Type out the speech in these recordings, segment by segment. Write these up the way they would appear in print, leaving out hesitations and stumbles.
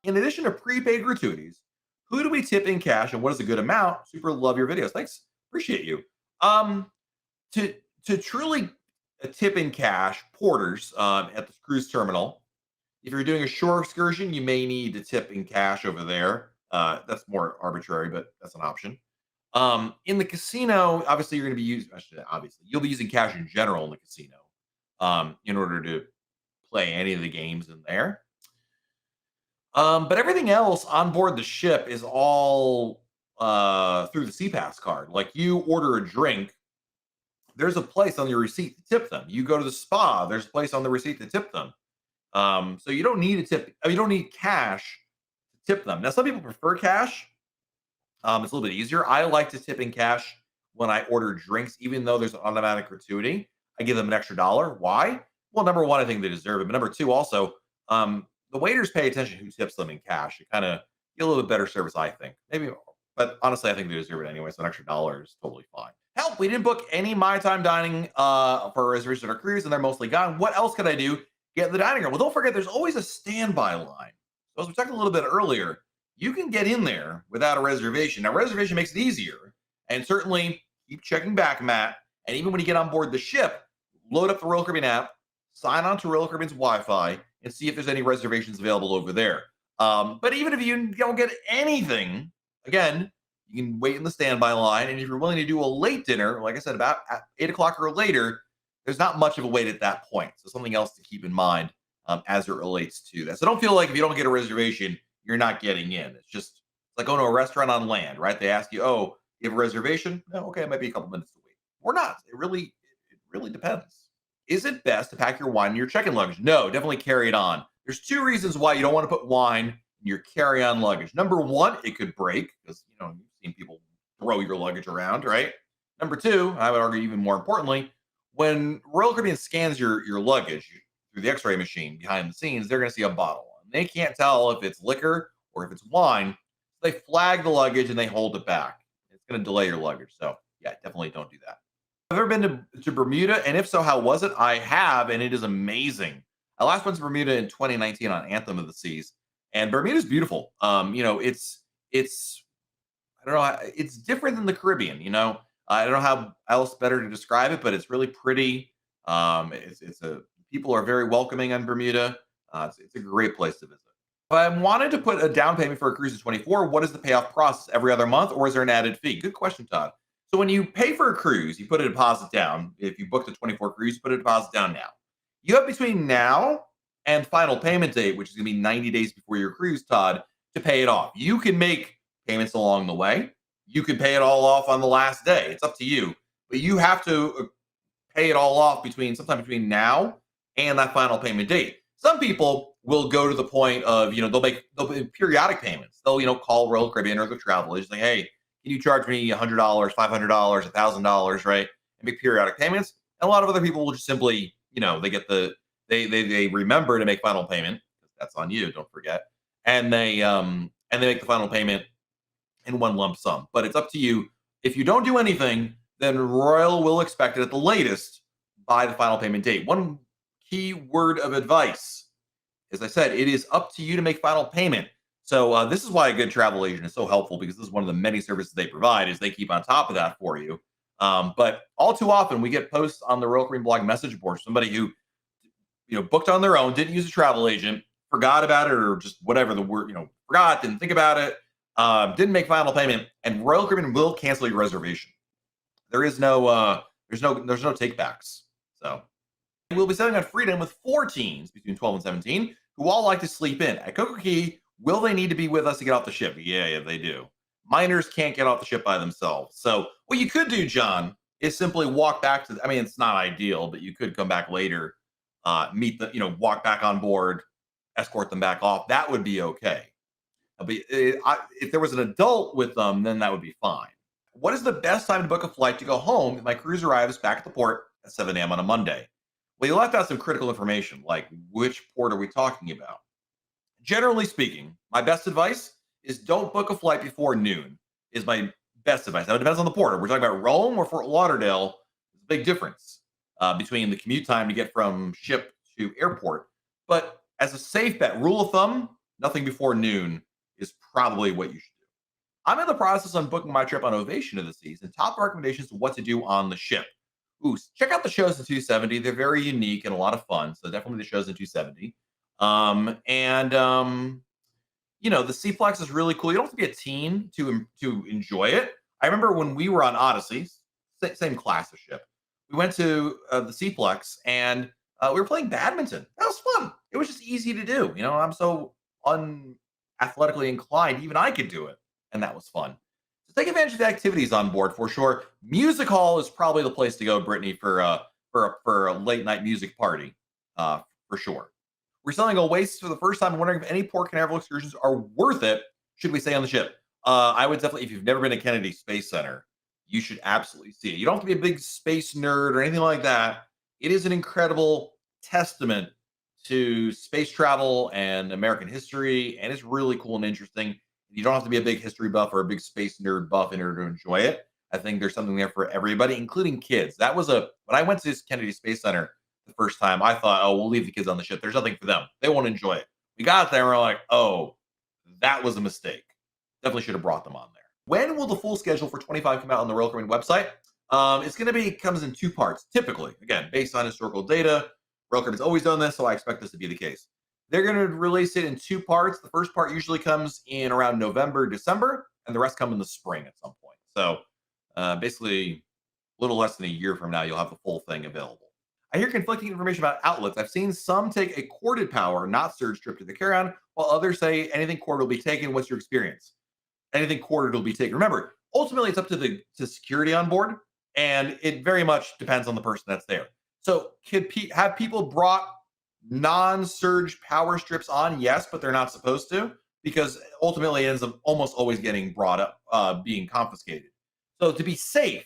In addition to prepaid gratuities, who do we tip in cash and what is a good amount? Super love your videos. Thanks. Appreciate you. Um, to to truly tip in cash, porters at the cruise terminal. If you're doing a shore excursion, you may need to tip in cash over there. That's more arbitrary, but that's an option. In the casino, obviously you're going to be using. Obviously, you'll be using cash in general in the casino in order to play any of the games in there. But everything else on board the ship is all through the CPass card. Like you order a drink, there's a place on your receipt to tip them. You go to the spa, there's a place on the receipt to tip them. So you don't need a tip. You don't need cash to tip them. Now, some people prefer cash. It's a little bit easier. I like to tip in cash when I order drinks, even though there's an automatic gratuity. I give them an extra dollar. Why? Well, number one, I think they deserve it. But number two, also, the waiters pay attention who tips them in cash. You kind of get a little bit better service, I think. Maybe, but honestly, I think they deserve it anyway. So an extra dollar is totally fine. Help! We didn't book any my time dining for a reservation at our cruise, and they're mostly gone. What else could I do? Get in the dining room. Well, don't forget, there's always a standby line. So as we talked a little bit earlier, you can get in there without a reservation. Now, reservation makes it easier, and certainly keep checking back, Matt. And even when you get on board the ship, load up the Royal Caribbean app, sign on to Royal Caribbean's Wi-Fi, and see if there's any reservations available over there. But even if you don't get anything, again, you can wait in the standby line. And if you're willing to do a late dinner, like I said, about at 8 o'clock or later, there's not much of a wait at that point. So something else to keep in mind as it relates to that. So don't feel like if you don't get a reservation, you're not getting in. It's like going to a restaurant on land, right? They ask you, "Oh, you have a reservation?" No, okay, it might be a couple minutes to wait, or not. It really depends. Is it best to pack your wine in your check-in luggage? No, definitely carry it on. There's two reasons why you don't want to put wine in your carry-on luggage. Number one, it could break because you've seen people throw your luggage around, right? Number two, I would argue even more importantly, when Royal Caribbean scans your luggage through the X-ray machine behind the scenes, they're going to see a bottle. And they can't tell if it's liquor or if it's wine. So they flag the luggage and they hold it back. It's going to delay your luggage. So yeah, definitely don't do that. I've ever been to Bermuda, and if so, how was it? I have, and it is amazing. I last went to Bermuda in 2019 on Anthem of the Seas, and Bermuda is beautiful. It's I don't know, it's different than the Caribbean. I don't know how else better to describe it, but it's really pretty. It's a People are very welcoming on Bermuda. It's a great place to visit. If I wanted to put a down payment for a cruise in 24, what is the payoff process? Every other month, or is there an added fee? Good question, Todd. So when you pay for a cruise, you put a deposit down. If you booked a 24 cruise, you put a deposit down now. You have between now and final payment date, which is going to be 90 days before your cruise, Todd, to pay it off. You can make payments along the way. You can pay it all off on the last day. It's up to you. But you have to pay it all off sometime between now and that final payment date. Some people will go to the point of, they'll make periodic payments. They'll, call Royal Caribbean or the travel agent, like, hey, can you charge me $100, $500, $1,000, right? And make periodic payments. And a lot of other people will just simply, they remember to make final payment. That's on you, don't forget. And they make the final payment in one lump sum. But it's up to you. If you don't do anything, then Royal will expect it at the latest by the final payment date. One key word of advice, as I said, it is up to you to make final payment. So this is why a good travel agent is so helpful, because this is one of the many services they provide, is they keep on top of that for you. But all too often we get posts on the Royal Caribbean blog message board, somebody who booked on their own, didn't use a travel agent, forgot about it, or just whatever the word, forgot, didn't think about it, didn't make final payment, and Royal Caribbean will cancel your reservation. There is there's no takebacks. So we'll be sailing on Freedom with 4 teens between 12 and 17 who all like to sleep in. At Coco Key, will they need to be with us to get off the ship? Yeah, they do. Minors can't get off the ship by themselves. So what you could do, John, is simply walk back to, it's not ideal, but you could come back later, walk back on board, escort them back off. That would be okay. If there was an adult with them, then that would be fine. What is the best time to book a flight to go home if my cruise arrives back at the port at 7 a.m. on a Monday? Well, you left out some critical information, like which port are we talking about? Generally speaking, my best advice is don't book a flight before noon, is my best advice. Now, it depends on the port. If we're talking about Rome or Fort Lauderdale, there's a big difference between the commute time to get from ship to airport. But as a safe bet, rule of thumb, nothing before noon is probably what you should do. I'm in the process on booking my trip on Ovation of the seas and top recommendations of what to do on the ship. Ooh, check out the shows in 270. They're very unique and a lot of fun. So definitely the shows in 270. And the Cplex is really cool. You don't have to be a teen to enjoy it. I remember when we were on Odyssey, same class of ship. We went to the Cplex and we were playing badminton. That was fun. It was just easy to do. I'm so unathletically inclined. Even I could do it, and that was fun. So take advantage of the activities on board for sure. Music hall is probably the place to go, Brittany, for a late night music party, for sure. We're selling Oasis for the first time. I'm wondering if any Port Canaveral excursions are worth it. Should we stay on the ship? I would definitely, if you've never been to Kennedy Space Center, you should absolutely see it. You don't have to be a big space nerd or anything like that. It is an incredible testament to space travel and American history, and it's really cool and interesting. You don't have to be a big history buff or a big space nerd buff in order to enjoy it. I think there's something there for everybody, including kids. When I went to Kennedy Space Center the first time, I thought, oh, we'll leave the kids on the ship. There's nothing for them. They won't enjoy it. We got there and we're like, oh, that was a mistake. Definitely should have brought them on there. When will the full schedule for 25 come out on the Royal Caribbean website? It's going to comes in two parts, typically. Again, based on historical data. Royal Caribbean's always done this, so I expect this to be the case. They're going to release it in two parts. The first part usually comes in around November, December, and the rest come in the spring at some point. So basically, a little less than a year from now, you'll have the full thing available. I hear conflicting information about outlets. I've seen some take a corded power, not surge trip to the carry-on, while others say anything corded will be taken. What's your experience? Anything corded will be taken. Remember, ultimately, it's up to security on board, and it very much depends on the person that's there. So, have people brought non-surge power strips on? Yes, but they're not supposed to, because ultimately it ends up almost always getting brought up, being confiscated. So, to be safe,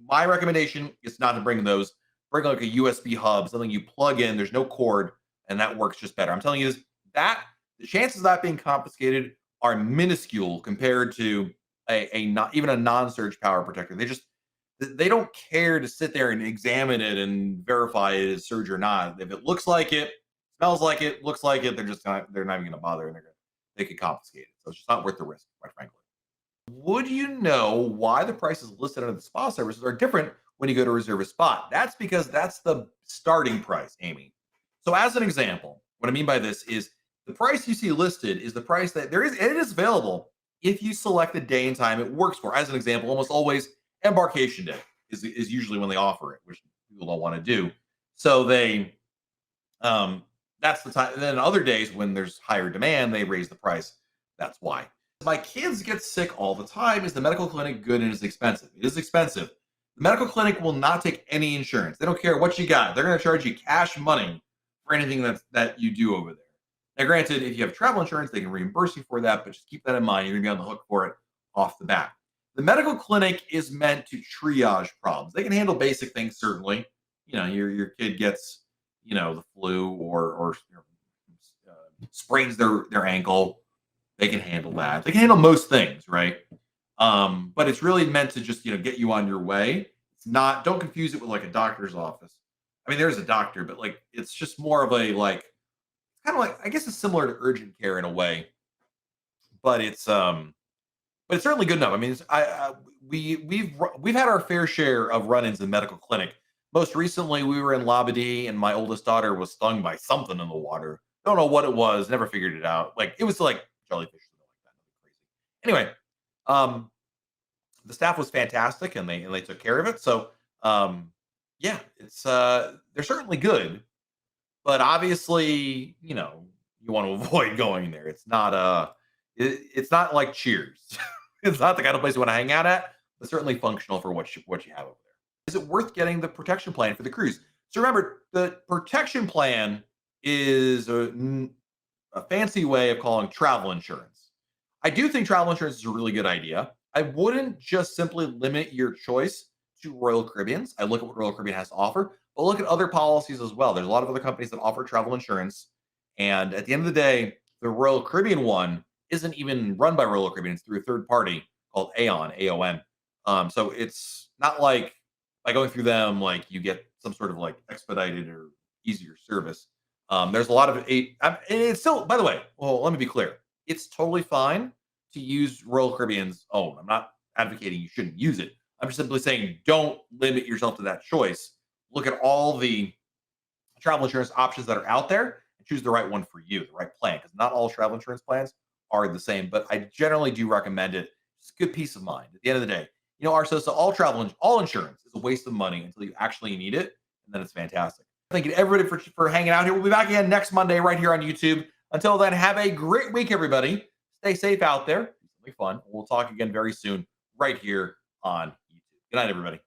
my recommendation is not to bring those. Bring like a USB hub, something you plug in. There's no cord, and that works just better. I'm telling you this, that the chances of that being confiscated are minuscule compared to a not even a non-surge power protector. They don't care to sit there and examine it and verify it is surge or not. If it looks like it, smells like it, looks like it, they're not even going to bother, and they could confiscate it. So it's just not worth the risk, quite frankly. Would you know why the prices listed under the spa services are different when you go to reserve a spot? That's because that's the starting price, Amy. So, as an example, what I mean by this is the price you see listed is the price that it is available if you select the day and time it works for. As an example, almost always embarkation day is usually when they offer it, which people don't want to do. So that's the time. And then other days when there's higher demand, they raise the price. That's why. My kids get sick all the time. Is the medical clinic good and is it expensive? It is expensive. The medical clinic will not take any insurance. They don't care what you got. They're going to charge you cash money for anything that you do over there. Now, granted, if you have travel insurance, they can reimburse you for that, but just keep that in mind. You're going to be on the hook for it off the bat. The medical clinic is meant to triage problems. They can handle basic things, certainly. Your kid gets, the flu or sprains their ankle. They can handle that. They can handle most things, right? But it's really meant to just, get you on your way. It's not, don't confuse it with like a doctor's office. I mean, there's a doctor, but like, it's just more of a, like, kind of like, I guess it's similar to urgent care in a way, but it's certainly good enough. I mean, we've had our fair share of run-ins in medical clinic. Most recently, we were in Labadee, and my oldest daughter was stung by something in the water. Don't know what it was. Never figured it out. Like it was like jellyfish or something like that. Nothing crazy. Anyway, the staff was fantastic, and they took care of it. So, yeah, it's they're certainly good, but obviously, you want to avoid going there. It's not like Cheers. It's not the kind of place you want to hang out at, but certainly functional for what you have over there. Is it worth getting the protection plan for the cruise? So remember, the protection plan is a fancy way of calling travel insurance. I do think travel insurance is a really good idea. I wouldn't just simply limit your choice to Royal Caribbean's. I look at what Royal Caribbean has to offer, but look at other policies as well. There's a lot of other companies that offer travel insurance. And at the end of the day, the Royal Caribbean one isn't even run by Royal Caribbean. It's through a third party called Aon, AON. So it's not like by going through them, like you get some sort of like expedited or easier service. There's a lot of and it's still, by the way, well, let me be clear. It's totally fine to use Royal Caribbean's own. I'm not advocating you shouldn't use it. I'm just simply saying don't limit yourself to that choice. Look at all the travel insurance options that are out there and choose the right one for you, the right plan, because not all travel insurance plans are the same. But I generally do recommend it. It's good peace of mind. At the end of the day, Arso, so all all insurance is a waste of money until you actually need it, and then it's fantastic. Thank you to everybody for hanging out here. We'll be back again next Monday right here on YouTube. Until then, have a great week, everybody. Stay safe out there. Do something fun. We'll talk again very soon right here on YouTube. Good night, everybody.